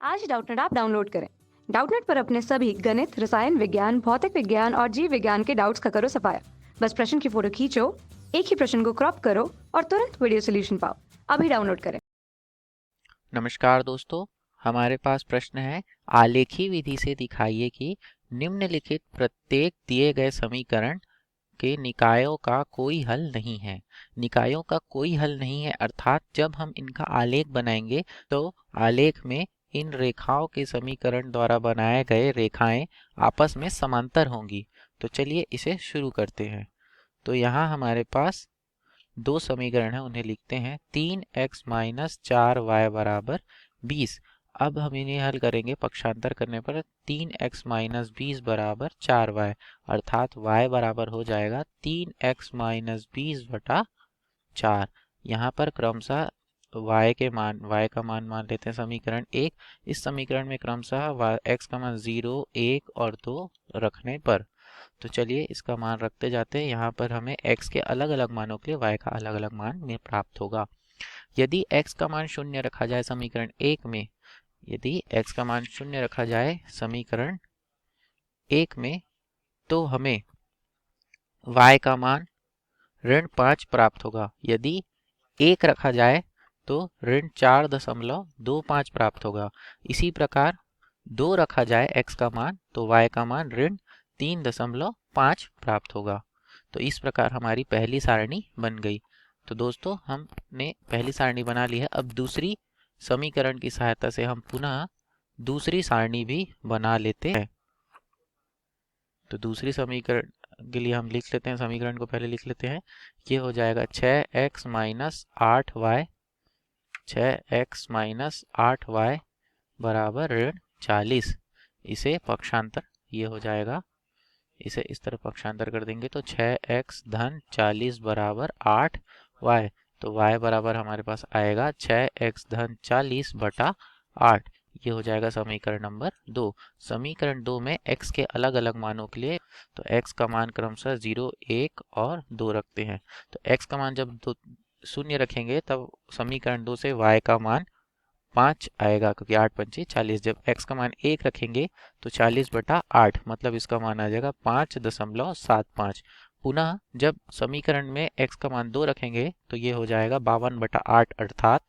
आज Doubtnut app download करें। Doubtnut पर अपने सभी गणित, रसायन विज्ञान, भौतिक विज्ञान और जीव विज्ञान के डाउट्स का करो सफाया। बस प्रश्न की फोटो खींचो, एक ही प्रश्न को क्रॉप करो और तुरंत वीडियो सोल्यूशन पाओ। अभी डाउनलोड करें। नमस्कार दोस्तों, हमारे पास प्रश्न है। आलेखी विधि से दिखाइए कि निम्नलिखित प्रत्येक दिए गए समीकरण के निकायों का कोई हल नहीं है। निकायों का कोई हल नहीं है अर्थात जब हम इनका आलेख बनाएंगे तो आलेख में इन रेखाओं के समीकरण द्वारा बनाए गए रेखाएं आपस में समांतर होंगी। तो चलिए इसे शुरू करते हैं। तो यहाँ हमारे पास दो समीकरण है, उन्हें लिखते हैं। 3x माइनस 4y बराबर 20। अब हम इन्हें हल करेंगे पक्षांतर करने पर 3x माइनस 20 बराबर 4y अर्थात y बराबर हो जाएगा 3x माइनस 20 बटा 4। यहाँ पर क्रमशः y का मान मान लेते हैं समीकरण 1। इस समीकरण में क्रमशः x का मान 0, 1 और 2 रखने पर तो चलिए इसका मान रखते जाते हैं। यहाँ पर हमें x के अलग अलग मानों के लिए y का अलग अलग मान में प्राप्त होगा। यदि x का मान 0 रखा जाए समीकरण 1 में, यदि x का मान 0 रखा जाए समीकरण 1 में, तो हमें y का मान ऋण 5 प्राप्त होगा। यदि 1 रखा जाए तो ऋण 4.25 प्राप्त होगा। इसी प्रकार 2 रखा जाए x का मान तो y का मान ऋण 3.5 प्राप्त होगा। तो इस प्रकार हमारी पहली सारणी बन गई। तो दोस्तों हमने पहली सारणी बना ली है। अब दूसरी समीकरण की सहायता से हम पुनः दूसरी सारणी भी बना लेते हैं। तो दूसरी समीकरण के लिए हम लिख लेते हैं, समीकरण को पहले लिख लेते हैं। ये हो जाएगा 6x minus 8y 6x minus 8y बराबर ऋण 40। इसे पक्षांतर ये हो जाएगा, इसे इस तरह पक्षांतर कर देंगे तो 6x धन 40 बराबर 8y। तो y बराबर हमारे पास आएगा 6x धन 40 बटा 8। ये हो जाएगा समीकरण नंबर 2। समीकरण 2 में x के अलग अलग मानों के लिए तो x का मान क्रमशः 0, 1 और 2 रखते हैं। तो x का मान जब 0 रखेंगे तब समीकरण 2 से y का मान 5 आएगा, क्योंकि 8 पंचे 40। जब x का मान 1 रखेंगे तो 40 बटा 8 मतलब इसका मान आ जाएगा 5.75। पुनः जब समीकरण में x का मान 2 रखेंगे तो ये हो जाएगा 52 बटा 8 अर्थात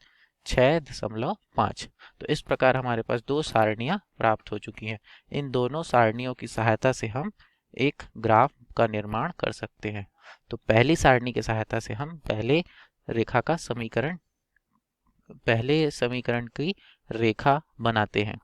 6.5। तो इस प्रकार हमारे पास दो सारणियां प्राप्त हो चुकी हैं। इन दोनों सारणियों की सहायता से हम एक ग्राफ का निर्माण कर सकते हैं। तो पहली सारणी की सहायता से हम पहले समीकरण की रेखा बनाते हैं।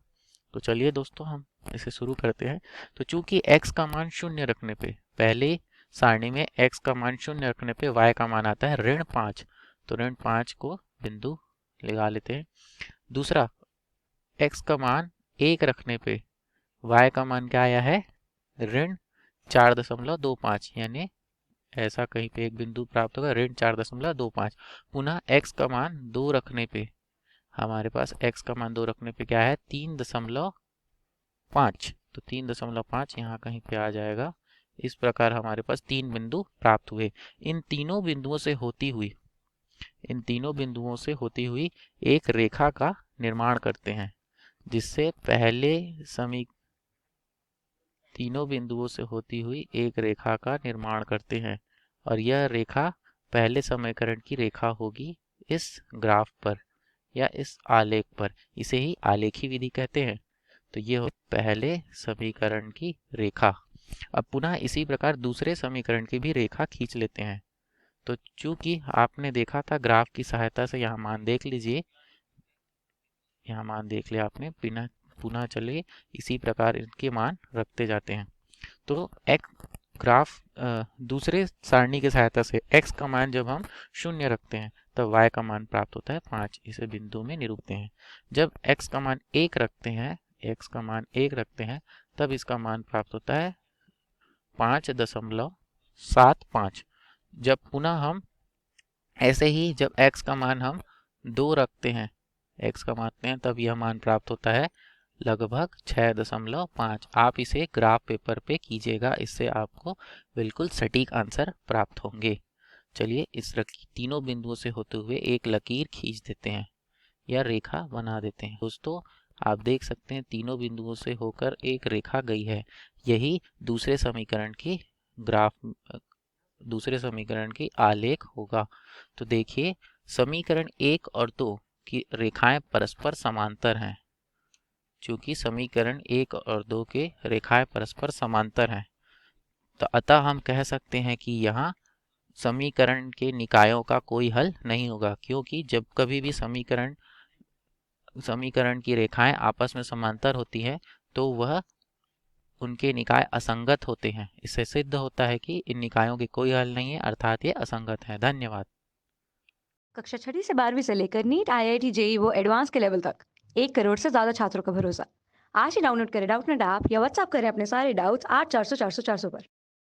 तो चलिए दोस्तों हम इसे शुरू करते हैं। तो चूंकि x का मान 0 रखने पे, पहले सारणी में x का मान 0 रखने पे y का मान आता है ऋण 5। तो ऋण 5 को बिंदु लगा लेते हैं। दूसरा, x का मान 1 रखने पे y का मान क्या आया है ऋण 4.25, यानी ऐसा कहीं पे एक बिंदु प्राप्त होगा ऋण 4.25। पुनः x का मान 2 रखने पे हमारे पास x का मान 2 रखने पे क्या है 3.5। तो 3.5 यहाँ कहीं पे आ जाएगा। इस प्रकार हमारे पास 3 बिंदु प्राप्त हुए। इन तीनों बिंदुओं से होती हुई एक रेखा का निर्माण करते हैं, जिससे तीनों बिंदुओं से होती हुई एक रेखा का निर्माण करते हैं और यह रेखा पहले समीकरण की रेखा होगी इस ग्राफ पर या इस आलेख पर। इसे ही आलेखी विधि कहते हैं। तो ये हो पहले समीकरण की रेखा। अब पुनः इसी प्रकार दूसरे समीकरण की भी रेखा खींच लेते हैं। तो चूंकि आपने देखा था ग्राफ की सहायता से, यहाँ मान देख लीजिए, यहाँ मान देख लिया आपने। पुनः चलिए इसी प्रकार इनके मान रखते जाते हैं। तो दूसरे सारणी की सहायता से x का मान जब हम 0 रखते हैं तब y का मान प्राप्त होता है 5। इसे बिंदु में निरूपते हैं। जब x का मान 1 रखते हैं तब इसका मान प्राप्त होता है 5.75। जब पुनः हम ऐसे ही जब x का मान हम 2 रखते हैं तब यह मान प्राप्त होता है लगभग 6.5। आप इसे ग्राफ पेपर पे कीजिएगा, इससे आपको बिल्कुल सटीक आंसर प्राप्त होंगे। चलिए इस तीनों बिंदुओं से होते हुए एक लकीर खींच देते हैं या रेखा बना देते हैं। दोस्तों आप देख सकते हैं तीनों बिंदुओं से होकर एक रेखा गई है। यही दूसरे समीकरण की ग्राफ दूसरे समीकरण की आलेख होगा। तो देखिए समीकरण 1 और 2 की रेखाएं परस्पर समांतर हैं। चूंकि समीकरण 1 और 2 के रेखाएं परस्पर समांतर हैं, तो अतः हम कह सकते हैं कि यहाँ समीकरण के निकायों का कोई हल नहीं होगा, क्योंकि जब कभी भी समीकरण की रेखाएं आपस में समांतर होती हैं तो वह उनके निकाय असंगत होते हैं। इससे सिद्ध होता है कि इन निकायों के कोई हल नहीं है, अर्थात ये असंगत है। धन्यवाद। कक्षा 6ठी से 12वीं से लेकर नीट, IIT, जेई वो एडवांस के लेवल तक 1 करोड़ से ज्यादा छात्रों का भरोसा। आज ही डाउनलोड करें डाउटनेट ऐप या व्हाट्सएप करें अपने सारे डाउट्स 8400 400 400 पर।